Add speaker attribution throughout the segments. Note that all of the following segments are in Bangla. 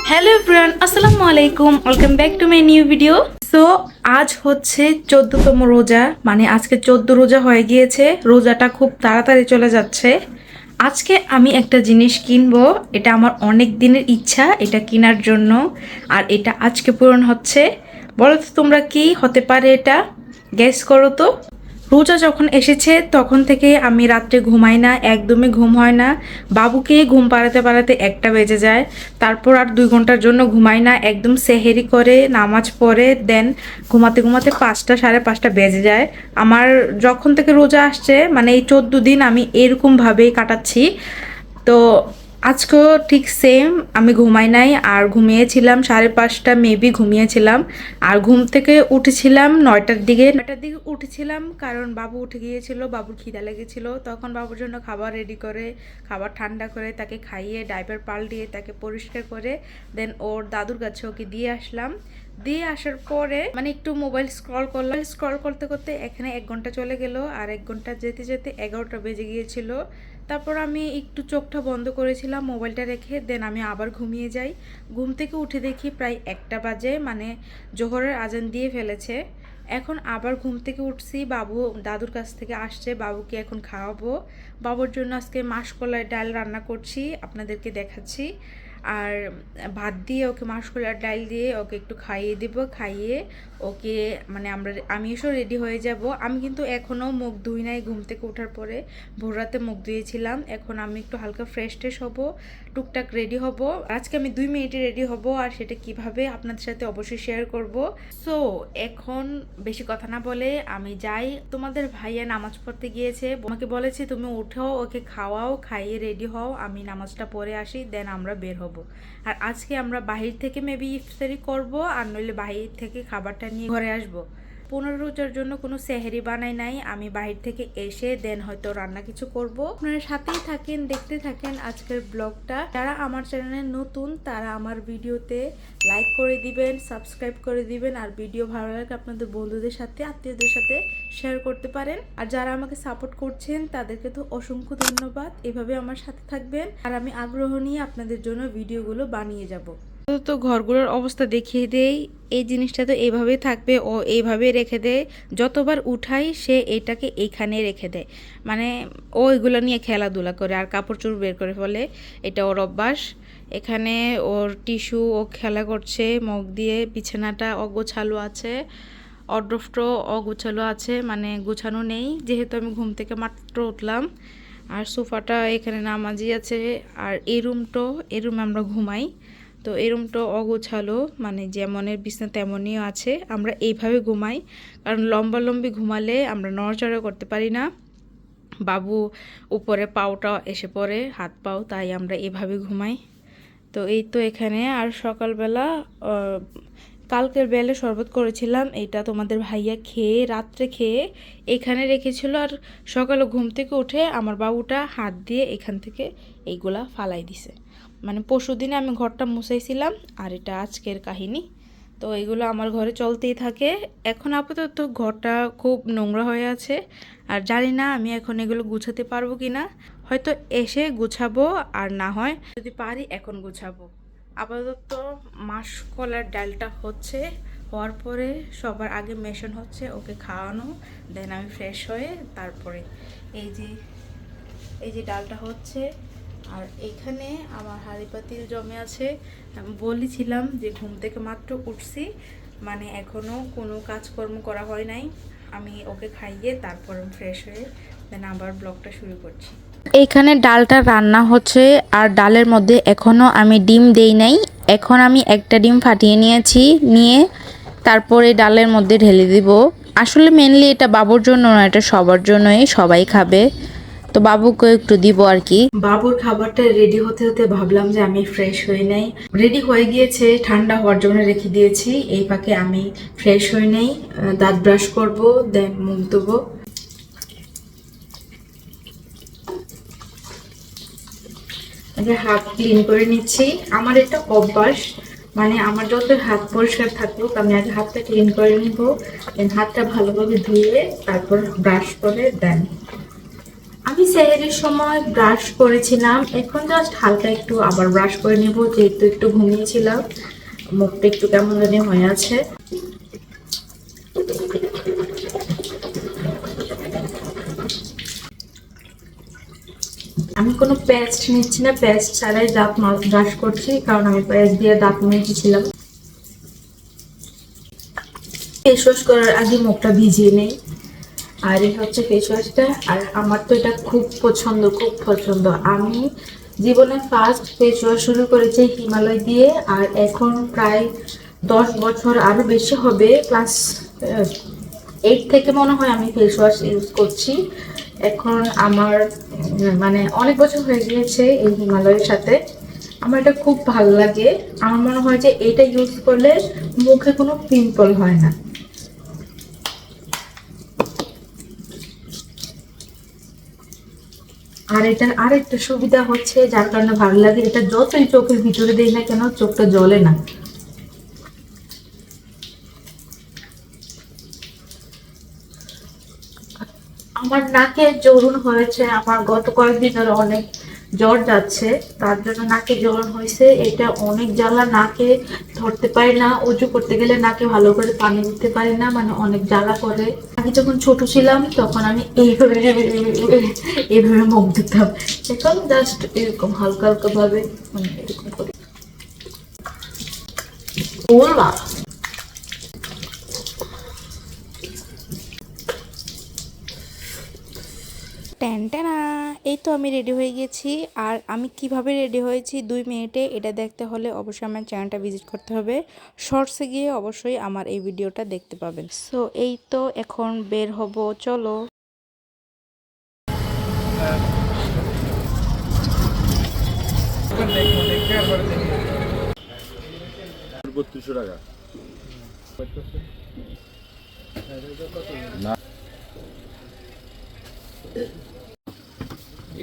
Speaker 1: হ্যালো এভরিওয়ান, আসসালামু আলাইকুম, welcome back to my new video. So আজ হচ্ছে 14তম রোজা, মানে আজকে 14 রোজা হয়ে গিয়েছে। রোজাটা খুব তাড়াতাড়ি চলে যাচ্ছে। আজকে আমি একটা জিনিস কিনবো, এটা আমার অনেক দিনের ইচ্ছা এটা কেনার জন্য, আর এটা আজকে পূরণ হচ্ছে। বলো তো তোমরা কি হতে পারে এটা, গেস করো তো। রোজা যখন এসেছে তখন থেকে আমি রাত্রে ঘুমাই না, একদমই ঘুম হয় না। বাবুকে ঘুম পাড়াতে পাড়াতে 1টা বেজে যায়। তারপর আর 2 ঘন্টার জন্য ঘুমাই না, একদম সেহেরি করে নামাজ পড়ে দেন ঘুমাতে ঘুমাতে 5টা 5:30 বেজে যায়। আমার যখন থেকে রোজা আসছে, মানে এই 14 দিন আমি এরকমভাবেই কাটাচ্ছি। তো আজকেও ঠিক সেম, আমি ঘুমাই নাই আর ঘুমিয়েছিলাম 5:30 মেবি ঘুমিয়েছিলাম। আর ঘুম থেকে উঠেছিলাম 9টার দিকে উঠেছিলাম, কারণ বাবু উঠে গিয়েছিল, বাবুর খিদা লেগেছিল। তখন বাবুর জন্য খাবার রেডি করে, খাবার ঠান্ডা করে তাকে খাইয়ে ডাইপার পাল্টিয়ে তাকে পরিষ্কার করে দেন ওর দাদুর কাছে ওকে দিয়ে আসলাম। দিয়ে আসার পরে মানে একটু মোবাইল স্ক্রল করলাম, স্ক্রল করতে করতে এখানে 1 ঘন্টা চলে গেল, আর 1 ঘন্টা যেতে যেতে 11টা বেজে গিয়েছিল। তারপর আমি একটু চোখটা বন্ধ করেছিলাম মোবাইলটা রেখে, দেন আমি আবার ঘুমিয়ে যাই। ঘুম থেকে উঠে দেখি প্রায় 1টা বাজে, মানে জোহরের আজান দিয়ে ফেলেছে। এখন আবার ঘুম থেকে উঠছি, বাবু দাদুর কাছ থেকে আসছে, বাবুকে এখন খাওয়াবো। বাবুর জন্য আজকে মাসকলাই ডাল রান্না করছি, আপনাদেরকে দেখাচ্ছি। আর ভাত দিয়ে ওকে মাসকলাইর ডাল দিয়ে ওকে একটু খাইয়ে দেবো, খাইয়ে ওকে মানে আমি এসেও রেডি হয়ে যাব। আমি কিন্তু এখনও মুখ ধুই নাই, ঘুম থেকে ওঠার পরে ভোর রাতে মুখ ধুয়েছিলাম। এখন আমি একটু হালকা ফ্রেশ ট্রেশ হবো, টুকটাক রেডি হব। আজকে আমি 2 মিনিটে রেডি হব, আর সেটা কিভাবে আপনাদের সাথে অবশ্যই শেয়ার করব। সো এখন বেশি কথা না বলে আমি যাই। তোমাদের ভাইয়া নামাজ পড়তে গিয়েছে, আমাকে বলেছে তুমি উঠো, ওকে খাওয়াও, খাইয়ে রেডি হও, আমি নামাজটা পড়ে আসি, দেন আমরা বের হব। আর আজকে আমরা বাহির থেকে মেবি ইফতারি করব, আর নইলে বাহির থেকে খাবারটা নিয়ে ঘরে আসব। 15 রোজার জন্য কোনো সেহেরি বানাই নাই, আমি বাহির থেকে এসে দেন হয়তো রান্না কিছু করব। আপনারা সাথেই থাকেন, দেখতে থাকেন আজকের ব্লগটা। যারা আমার চ্যানেলে নতুন তারা আমার ভিডিওতে লাইক করে দিবেন, সাবস্ক্রাইব করে দিবেন, আর ভিডিও ভালো লাগে আপনাদের বন্ধুদের সাথে, আত্মীয়দের সাথে শেয়ার করতে পারেন। আর যারা আমাকে সাপোর্ট করছেন তাদেরকে তো অসংখ্য ধন্যবাদ। এভাবে আমার সাথে থাকবেন, আর আমি আগ্রহ নিয়ে আপনাদের জন্য ভিডিওগুলো বানিয়ে যাব। তো ঘরগুলোর অবস্থা দেখিয়ে দেই। এই জিনিসটা তো এইভাবেই থাকবে, ও এইভাবে রেখে দেয়। যতবার উঠাই সে এটাকে এইখানে রেখে দেয়, মানে ও এগুলো নিয়ে খেলাধুলা করে আর কাপড় চোপড় বের করে ফেলে, এটা ওর অভ্যাস। এখানে ওর টিস্যু ও খেলা করছে মুখ দিয়ে, বিছানাটা অগোছালো আছে, অড্রফটো অগোছালো আছে, মানে গোছানো নেই, যেহেতু আমি ঘুম থেকে মাত্র উঠলাম। আর সোফাটা এখানে নামাজি আছে। আর এই রুমে আমরা ঘুমাই, তো এই রুমটা অগোছালো, মানে যেমনের বিছনা তেমনই আছে। আমরা এইভাবে ঘুমাই, কারণ লম্বি ঘুমালে আমরা নড়াচড়া করতে পারি না, বাবু উপরে পাওটা এসে পড়ে, হাত পাও, তাই আমরা এভাবে ঘুমাই। তো এই তো এখানে। আর সকালবেলা কালকের বেলে শরবত করেছিলাম, এটা তোমাদের ভাইয়া খেয়ে রাত্রে খেয়ে এখানে রেখেছিল। আর সকালে ঘুম থেকে উঠে আমার বাবুটা হাত দিয়ে এখান থেকে এইগুলা ফালাই দিছে, মানে পরশুদিনে আমি ঘরটা মুছাইছিলাম, আর এটা আজকের কাহিনী। তো এগুলো আমার ঘরে চলতেই থাকে। এখন আপাতত ঘরটা খুব নোংরা হয়ে আছে, আর জানি না আমি এখন এগুলো গুছাতে পারবো কি না। হয়তো এসে গুছাবো, আর না হয় যদি পারি এখন গুছাবো। আপাতত মাসকলার ডালটা হচ্ছে, হওয়ার পরে সবার আগে মেশন হচ্ছে ওকে খাওয়ানো, দেন আমি ফ্রেশ হয়ে তারপরে এই যে ডালটা হচ্ছে। আর এখানে আমার হাঁড়ি পাতিল জমে আছে। আমি বলেছিলাম যে ঘুম থেকে মাত্র উঠছি, মানে এখনও কোনো কাজকর্ম করা হয় নাই। আমি ওকে খাইয়ে তারপর ফ্রেশ হয়ে দেন আবার ব্লগটা শুরু করছি। এইখানে ডালটা রান্না হচ্ছে, আর ডালের মধ্যে এখনও আমি ডিম দেই নাই। এখন আমি একটা ডিম ফাটিয়ে নিয়েছি, নিয়ে তারপরে ডালের মধ্যে ঢেলে দিব। আসলে মেনলি এটা বাবুর জন্য না, এটা সবার জন্যই, সবাই খাবে, তো বাবুকে একটু দিব আর কি। বাবুর খাবারটা রেডি হতে হতে ভাবলাম যে আমি ফ্রেশ হয়ে নেই। রেডি হয়ে গিয়েছে, ঠান্ডা হওয়ার জন্য রেখে দিয়েছি। এই পাকে আমি ফ্রেশ হয়ে নেই, দাঁত ব্রাশ করব, দেন মুখ ধোবো। হাত ক্লিন করে নিচ্ছি। আমার এটা অভ্যাস, মানে আমার যত হাত পরিষ্কার থাকুক আমি আগে হাতটা ক্লিন করে নিব, দেন হাতটা ভালোভাবে ধুয়ে তারপর ব্রাশ করে দেন আমি সেহরির সময় ব্রাশ করেছিলাম, এখন জাস্ট হালকা একটু আবার ব্রাশ করে নেব, যেহেতু একটু ঘুমিয়েছিলাম, মুখটা একটু কেমন জানি হয়ে আছে। আমি কোনো পেস্ট নিচ্ছি না, পেস্ট ছাড়াই দাঁত ব্রাশ করছি, কারণ আমি পেস্ট দিয়ে দাঁত মেজেছিলাম। ফেস ওয়াশ করার আগে মুখটা ভিজিয়ে নেই, আর এই হচ্ছে ফেস ওয়াশটা। আর আমার তো এটা খুব পছন্দ, খুব পছন্দ। আমি জীবনে ফার্স্ট ফেস ওয়াশ শুরু করেছি হিমালয় দিয়ে, আর এখন প্রায় 10 বছর আরও বেশি হবে, ক্লাস 8 থেকে মনে হয় আমি ফেস ওয়াশ ইউজ করছি। এখন আমার মানে অনেক বছর হয়ে গিয়েছে এই হিমালয়ের সাথে। আমার এটা খুব ভালো লাগে। আমার মনে হয় যে এটা ইউজ করলে মুখে কোনো পিম্পল হয় না। আর এটার আরেকটা সুবিধা হচ্ছে, যার কারণে ভালো লাগে, এটা যতই চোখের ভিতরে দেই না কেন চোখটা জ্বলে না। আমার নাকে জ্বরুন হয়েছে, আমার গত কয়েকদিন ধরে অনেক জ্বর যাচ্ছে, তার জন্য নাকে জ্বরুন হয়েছে। এটা অনেক জ্বালা, নাকে ধরতে পারি না, উঁচু করতে গেলে নাকে ভালো করে পানি দিতে পারি না, মানে অনেক জ্বালা করে। আগে যখন ছোট ছিলাম তখন আমি এইভাবে এইভাবে মুখ দিতাম, এখন জাস্ট এরকম হালকা হালকা ভাবে মানে এরকম করি। বলবা
Speaker 2: ট্যানট্যানা, এই তো আমি রেডি হয়ে গেছি। আর আমি কিভাবে রেডি হয়েছি 2 মিনিটে এটা দেখতে হলে অবশ্যই আমার চ্যানেলটা ভিজিট করতে হবে। শর্টসে গিয়ে অবশ্যই আমার এই ভিডিওটা দেখতে পাবেন। সো এই তো এখন বের হব, চলো।
Speaker 3: 3200 টাকা না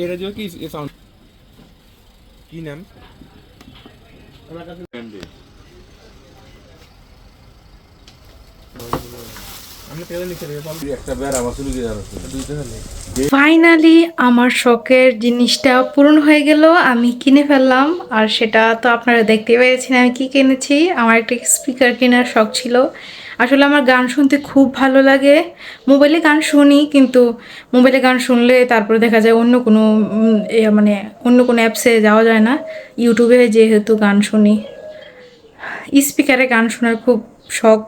Speaker 4: এর যে কি সাউন্ড কি নাম আমি তেল নিচে রেখে পাবো
Speaker 3: একটা বের আমার চলে গিয়ে যাচ্ছে
Speaker 4: দুইটা হলে
Speaker 1: ফাইনালি আমার শখের জিনিসটা পূরণ হয়ে গেল, আমি কিনে ফেললাম। আর সেটা তো আপনারা দেখতে পেয়েছেন আমি কি কিনেছি। আমার একটা স্পিকার কেনার শখ ছিল। আসলে আমার গান শুনতে খুব ভালো লাগে। মোবাইলে গান শুনি, কিন্তু মোবাইলে গান শুনলে তারপরে দেখা যায় অন্য কোনো মানে অন্য কোনো অ্যাপসে যাওয়া যায় না। ইউটিউবে যেহেতু গান শুনি, স্পিকারে গান শোনার খুব শখ,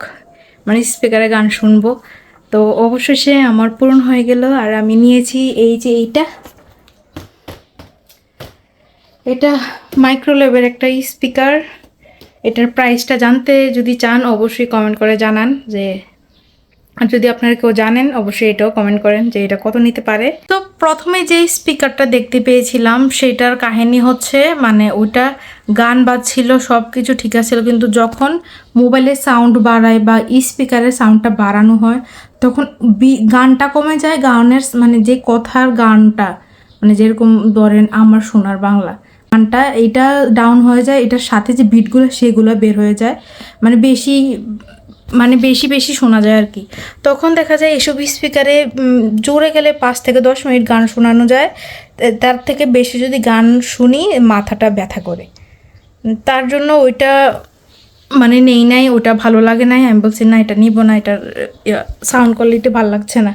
Speaker 1: মানে স্পিকারে গান শুনবো। তো অবশেষে আমার পূরণ হয়ে গেল। আর আমি নিয়েছি এই যে এটা মাইক্রোলেভের একটা স্পিকার। এটার প্রাইসটা জানতে যদি চান অবশ্যই কমেন্ট করে জানান, যে আর যদি আপনারা কেউ জানেন অবশ্যই এটাও কমেন্ট করেন যে এটা কত নিতে পারে। তো প্রথমে যে স্পিকারটা দেখতে পেয়েছিলাম সেটার কাহিনী হচ্ছে, মানে ওইটা গান বাজছিল, সব কিছু ঠিক আছে, কিন্তু যখন মোবাইলের সাউন্ড বাড়ায় বা স্পিকারের সাউন্ডটা বাড়ানো হয় তখন গানটা কমে যায়। গানের মানে যে কথার গানটা, মানে যেরকম ধরেন আমার সোনার বাংলা গানটা, এটা ডাউন হয়ে যায়, এটার সাথে যে বিটগুলো সেগুলো বের হয়ে যায়, মানে বেশি বেশি শোনা যায় আর কি। তখন দেখা যায় এসব স্পিকারে জোরে গেলে 5 থেকে 10 মিনিট গান শোনানো যায়, তার থেকে বেশি যদি গান শুনি মাথাটা ব্যথা করে। তার জন্য ওইটা মানে নেই নাই, ওটা ভালো লাগে নাই। আমি বলছি না এটা নিব না, এটার সাউন্ড কোয়ালিটি ভালো লাগছে না।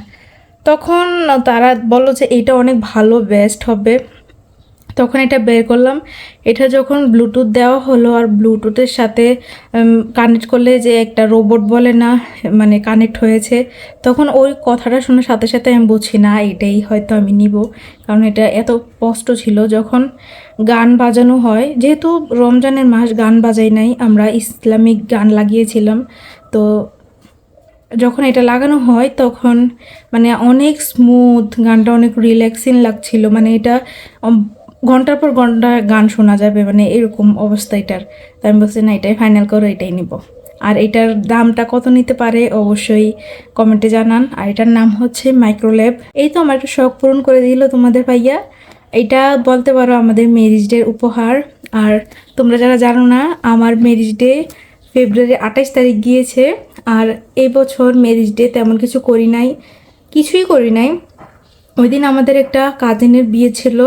Speaker 1: তখন তারা বললো যে এটা অনেক ভালো, বেস্ট হবে। তখন এটা বের করলাম। এটা যখন ব্লুটুথ দেওয়া হলো আর ব্লুটুথের সাথে কানেক্ট করলে যে একটা রোবট বলে না, মানে কানেক্ট হয়েছে, তখন ওই কথাটা শোনার সাথে সাথে আমি বুঝি না এটাই হয়তো আমি নিব। কারণ এটা এত কষ্ট ছিল যখন গান বাজানো হয়, যেহেতু রমজানের মাস গান বাজাই নাই, আমরা ইসলামিক গান লাগিয়েছিলাম। তো যখন এটা লাগানো হয় তখন মানে অনেক স্মুথ, গানটা অনেক রিল্যাক্সিং লাগছিল, মানে এটা ঘন্টার পর ঘন্টা গান শোনা যাবে, মানে এরকম অবস্থা এটার। তাই আমি বলছি না এটাই ফাইনাল করো, এটাই নিব। আর এটার দামটা কত নিতে পারে অবশ্যই কমেন্টে জানান। আর এটার নাম হচ্ছে মাইক্রোলেভ। এই তো আমার একটা শখ পূরণ করে দিল তোমাদের ভাইয়া। এটা বলতে পারো আমাদের ম্যারেজ ডের উপহার। আর তোমরা যারা জানো না, আমার ম্যারেজ ডে ফেব্রুয়ারি 28 তারিখ গিয়েছে। আর এই বছর ম্যারেজ ডে তেমন কিছু করি নাই, কিছুই করি নাই। ওই দিন আমাদের একটা কাজিনের বিয়ে ছিল,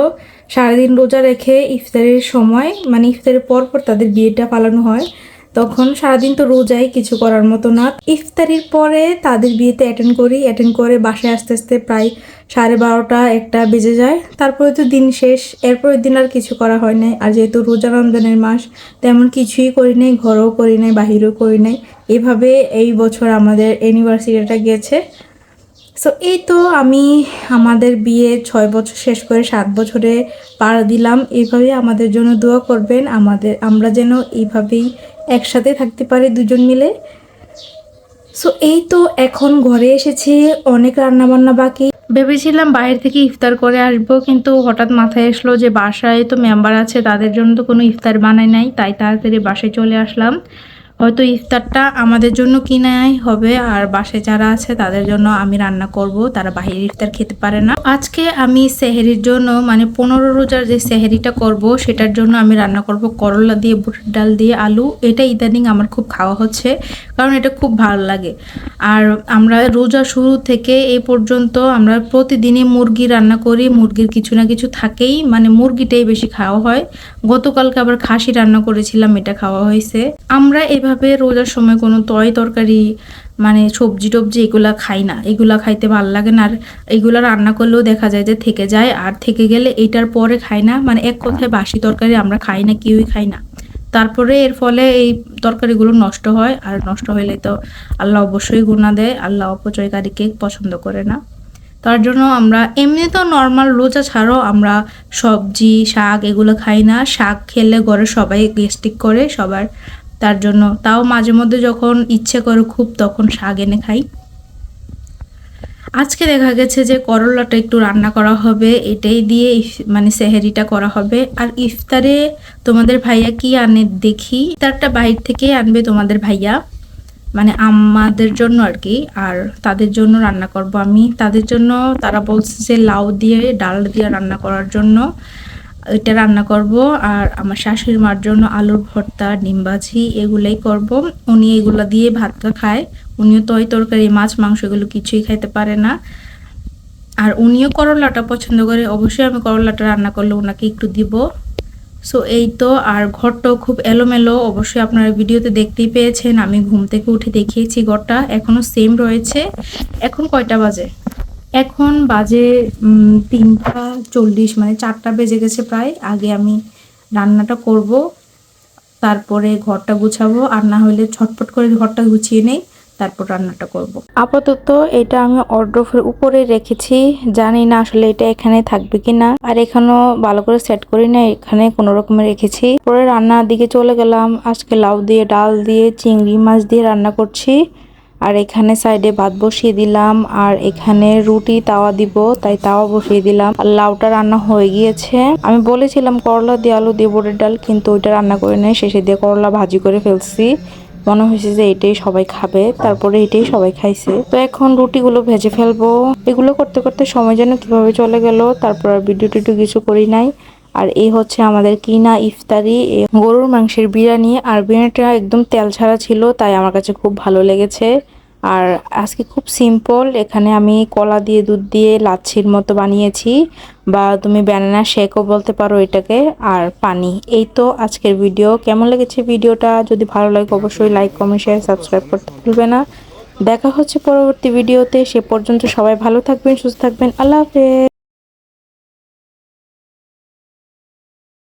Speaker 1: সারাদিন রোজা রেখে ইফতারের সময় মানে ইফতারের পর পর তাদের বিয়েটা পালানো হয়। তখন সারাদিন তো রোজাই, কিছু করার মতো না। ইফতারির পরে তাদের বিয়েতে অ্যাটেন্ড করে বাসায় আস্তে আস্তে প্রায় 12:30 একটা বেজে যায়। তারপরে তো দিন শেষ, এরপরের দিন আর কিছু করা হয় নাই। আর যেহেতু রোজা রমজানের মাস, তেমন কিছুই করি নাই, ঘরেও করি নাই, বাহিরেও করি নাই। এভাবে এই বছর আমাদের অ্যানিভার্সারিটা গিয়েছে। সো এই তো আমি আমাদের বিয়ে 6 বছর শেষ করে 7 বছরে পাড়া দিলাম। এইভাবে আমাদের জন্য দোয়া করবেন, আমরা যেন এইভাবেই একসাথে থাকতে পারি দুজন মিলে। সো এই তো এখন ঘরে এসেছি, অনেক রান্নাবান্না বাকি। ভেবেছিলাম বাইরে থেকে ইফতার করে আসবো, কিন্তু হঠাৎ মাথায় আসলো যে বাসায় তো মেম্বার আছে, তাদের জন্য তো কোনো ইফতার বানাই নাই, তাই তাড়াতাড়ি বাসায় চলে আসলাম। হয়তো ইফতারটা আমাদের জন্য কিনাই হবে, আর বাসায় যারা আছে তাদের জন্য আমি রান্না করব, তারা বাইরের ইফতার খেতে পারে না। আজকে আমি সেহরির জন্য মানে 15 রোজার যে সেহরিটা করব সেটার জন্য আমি রান্না করব করলা দিয়ে, বুটের ডাল দিয়ে, আলু। এটা ইদানিং আমার খুব খাওয়া হচ্ছে, কারণ এটা খুব ভালো লাগে। আর আমরা রোজা শুরু থেকে এই পর্যন্ত আমরা প্রতিদিনই মুরগি রান্না করি, মুরগির কিছু না কিছু থাকেই, মানে মুরগিটাই বেশি খাওয়া হয়। গতকালকে আবার খাসি রান্না করেছিলাম, এটা খাওয়া হয়েছে। আমরা এভাবে রোজার সময় কোনো তরকারি মানে সবজি টবজি এগুলা খাই না, এগুলা খাইতে ভালো লাগে না। আর এগুলা রান্না করলেও দেখা যায় যে থেকে যায়, আর থেকে গেলে এটার পরে খাই না, মানে এক কথায় বাসি তরকারি আমরা খাই না, কেউই খাই না। তারপরে এর ফলে এই তরকারিগুলো নষ্ট হয়, আর নষ্ট হলে তো আল্লাহ অবশ্যই গুনাহ দেয়, আল্লাহ অপচয়কারীকে পছন্দ করে না। তার জন্য আমরা এমনি তো নর্মাল রোজা ছাড়াও আমরা সবজি শাক এগুলো খাই না। শাক খেলে ঘরে সবাই গ্যাস্ট্রিক করে সবার, তার জন্য তাও মাঝে মধ্যে যখন ইচ্ছে করে খুব, তখন শাক এনে খাই। আজকে দেখা গেছে যে করলাটা একটু রান্না করা হবে, এটাই দিয়ে মানে সেহরিটা করা হবে। আর ইফতারে তোমাদের ভাইয়া কি আনে দেখি, ইফতারটা বাইরে থেকে আনবে তোমাদের ভাইয়া, মানে আমাদের জন্য আর কি। আর তাদের জন্য রান্না করব আমি, তাদের জন্য তারা বলছে যে লাউ দিয়ে ডাল দিয়ে রান্না করার জন্য, এটা রান্না করব। আর আমার শাশুড়ি মার জন্য আলুর ভর্তা, ডিম ভাজি এগুলাই করব। উনি এগুলো দিয়ে ভাতটা খায়, উনিও তরকারি মাছ মাংস এগুলো কিছুই খাইতে পারে না। আর উনিও করলাটা পছন্দ করে, অবশ্যই আমি করলাটা রান্না করলে ওনাকে একটু দিব। সো এই তো। আর ঘরটাও খুব এলোমেলো, অবশ্যই আপনারা ভিডিওতে দেখতেই পেয়েছেন, আমি ঘুম থেকে উঠে দেখিয়েছি ঘরটা এখনো সেম রয়েছে। এখন কয়টা বাজে? এখন বাজে 3:40, মানে 4টা বেজে গেছে প্রায়। আগে আমি রান্নাটা করব, তারপরে ঘরটা গুছাবো, আর না হলে ছটফট করে ঘরটা গুছিয়ে নেই, তারপর রান্নাটা করব। আপাতত এটা আমি ওয়ারড্রোবের উপরে রেখেছি, জানি না আসলে এটা এখানে থাকবে কিনা, আর এখানেও ভালো করে সেট করি না, এখানে কোনো রকমে রেখেছি। পরে রান্নার দিকে চলে গেলাম। আজকে লাউ দিয়ে ডাল দিয়ে চিংড়ি মাছ দিয়ে রান্না করছি। আর এখানে সাইডে ভাত বসিয়ে দিলাম, আর এখানে রুটি তাওয়া দিব, তাই তাওয়া বসিয়ে দিলাম। আর লাউটা রান্না হয়ে গিয়েছে। আমি বলেছিলাম করলা দিয়ে আলু দিয়ে বুটের ডাল, কিন্তু ওইটা রান্না করে নেই, শেষে দিয়ে করলা ভাজি করে ফেলছি। মনে হয়েছে যে এটাই সবাই খাবে, তারপরে এটাই সবাই খাইছে। তো এখন রুটিগুলো ভেজে ফেলবো। এগুলো করতে করতে সময় যেন কিভাবে চলে গেল, তারপর আর ভিডিও টিডিও কিছু করি নাই। আর এই হচ্ছে আমাদের কিনা ইফতারি, গরুর মাংসের বিরিয়ানি। আর বিরিয়ানিটা একদম তেল ছাড়া ছিল, তাই আমার কাছে খুব ভালো লেগেছে। আর আজকে খুব সিম্পল, এখানে আমি কলা দিয়ে দুধ দিয়ে লাচ্ছির মতো বানিয়েছি, বা তুমি ব্যানানা শেকও বলতে পারো এটাকে, আর পানি। এই তো আজকের ভিডিও। কেমন লেগেছে ভিডিওটা? যদি ভালো লাগে অবশ্যই লাইক কমেন্ট শেয়ার সাবস্ক্রাইব করতে ভুলবে না। দেখা হচ্ছে পরবর্তী ভিডিওতে, সে পর্যন্ত সবাই ভালো থাকবেন, সুস্থ থাকবেন। আল্লাহ হাফেজ।